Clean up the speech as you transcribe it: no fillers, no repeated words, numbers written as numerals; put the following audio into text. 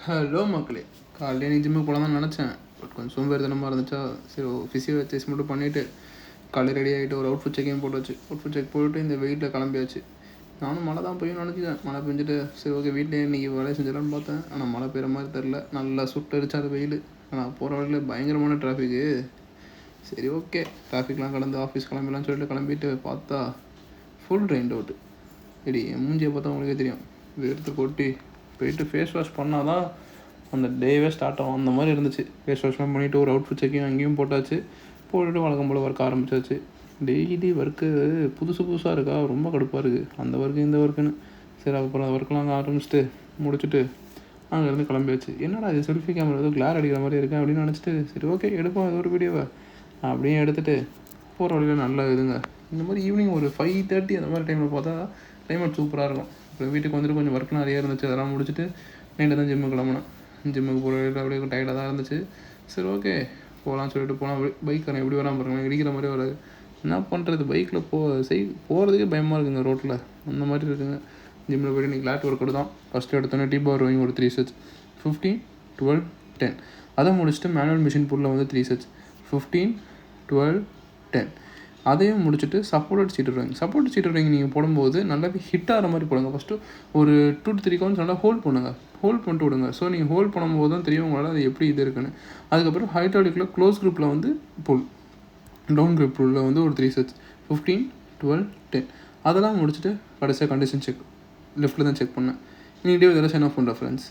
Hello மக்களே, காலையில் நீ ஜிம்முக்கு போகலாம் தான் நினச்சேன். பட் கொஞ்சம் சோம்பேறித்தனமாக இருந்துச்சா, சரி ஃபிசியோ எக்ஸசைஸ் மட்டும் பண்ணிவிட்டு காலையில் ரெடி ஆகிட்டு ஒரு அவுட்ஃபிட் செக்கையும் போட்டாச்சு. அவுட்ஃபிட் செக் போட்டு இந்த வெயிட்டில் கிளம்பியாச்சு. நானும் மழை தான் போய் நினச்சிட்டேன். மழை பெஞ்சிட்டு சரி ஓகே வீட்டிலே இன்றைக்கி வேலையை செஞ்சிடலான்னு பார்த்தேன். ஆனால் மழை பெய்கிற மாதிரி தெரில, நல்லா சுட்டரிச்சா அது வெயில். ஆனால் போகிற வழியில் பயங்கரமான டிராஃபிக்கு. சரி ஓகே டிராஃபிக்லாம் கடந்து ஆஃபீஸ் கிளம்பிடலான்னு சொல்லிட்டு கிளம்பிட்டு பார்த்தா ஃபுல் ரெயின் அவுட்டு. சரி என் மூஞ்சியை பார்த்தா உங்களுக்கே தெரியும், வேர்த்து கொட்டி போயிட்டு ஃபேஸ் வாஷ் பண்ணால் தான் அந்த டேவே ஸ்டார்ட் ஆகும். அந்த மாதிரி இருந்துச்சு. ஃபேஸ் வாஷ்லாம் பண்ணிவிட்டு ஒரு அவுட்ஃபிட் செக்கையும் அங்கேயும் போட்டாச்சு. போட்டுட்டு வழக்கம் போல் ஒர்க் ஆரம்பிச்சாச்சு. டெய்லி ஒர்க்கு புதுசாக இருக்கா, ரொம்ப கடுப்பாக இருக்குது. அந்த ஒர்க்கு இந்த ஒர்க்குன்னு. சரி அப்புறம் ஒர்க்கெலாம் அங்கே ஆரம்பிச்சிட்டு முடிச்சுட்டு அங்கேருந்து கிளம்பியாச்சு. என்னடா இது செல்ஃபி கேமரா ஏதோ கிளார் அடிக்கிற மாதிரி இருக்கேன் அப்படின்னு நினச்சிட்டு சரி ஓகே எடுப்போம் அது ஒரு வீடியோவை அப்படியே எடுத்துகிட்டு போகிற வழியில் நல்லா இதுங்க. இந்த மாதிரி ஈவினிங் ஒரு 5:30 அந்த மாதிரி டைமில் பார்த்தா கிளைமேட் சூப்பராக இருக்கும். இப்போ வீட்டுக்கு வந்துட்டு கொஞ்சம் ஒர்க் நிறையா இருந்துச்சு, அதெல்லாம் முடிச்சுட்டு நைட்டு தான் ஜிம்முக்கு கிளம்புனேன். ஜிம்முக்கு போகிற வழியில் அப்படியே டயர்டாக தான் இருந்துச்சு. சரி ஓகே போகலான்னு சொல்லிட்டு போனால் பைக்காரன் எப்படி வராமல் பாருங்க, இடிக்கிற மாதிரி வராது. என்ன பண்ணுறது, பைக்கில் போகிறதுக்கே பயமாக இருக்குங்க ரோட்டில். அந்த மாதிரி இருக்குங்க. ஜிம்மில் போய்ட்டு இன்றைக்கி லேட் ஒர்க் அவுட் தான். ஃபஸ்ட்டு எடுத்தோன்னே டீ பார் ரோயிங் ஒரு 3 sets 15, 12, 10. அதை முடிச்சுட்டு மேனுவல் மிஷின் புல்லில் வந்து 3 sets 15, 12, 10. அதையும் முடிச்சுட்டு சப்போர்ட்டட் சீட்டர் ரோயிங் நீங்கள் போடும்போது நல்லாவே ஹிட் ஆகிற மாதிரி போடுங்க. ஃபஸ்ட்டு ஒரு 2 to 3 கவுண்ட்ஸ் நல்லா ஹோல்ட் பண்ணிட்டு விடுங்க. ஸோ நீங்கள் ஹோல்ட் பண்ணும்போது தான் தெரியும் உங்களால் அது எப்படி இது இருக்குன்னு. அதுக்கப்புறம் ஹைட்ராலிக்கில் க்ளோஸ் குரூப்பில் வந்து புல், டவுன் குரூப் புல்லில் வந்து ஒரு 3 sets 15, 12, 10. அதெல்லாம் முடிச்சுட்டு கடைசியாக கண்டிஷன் செக் லெஃப்ட்டில் தான் செக் பண்ணேன். இன்றைக்கி இதெல்லாம் சைன் ஆஃப் பண்ணுறேன் ஃப்ரெண்ட்ஸ்.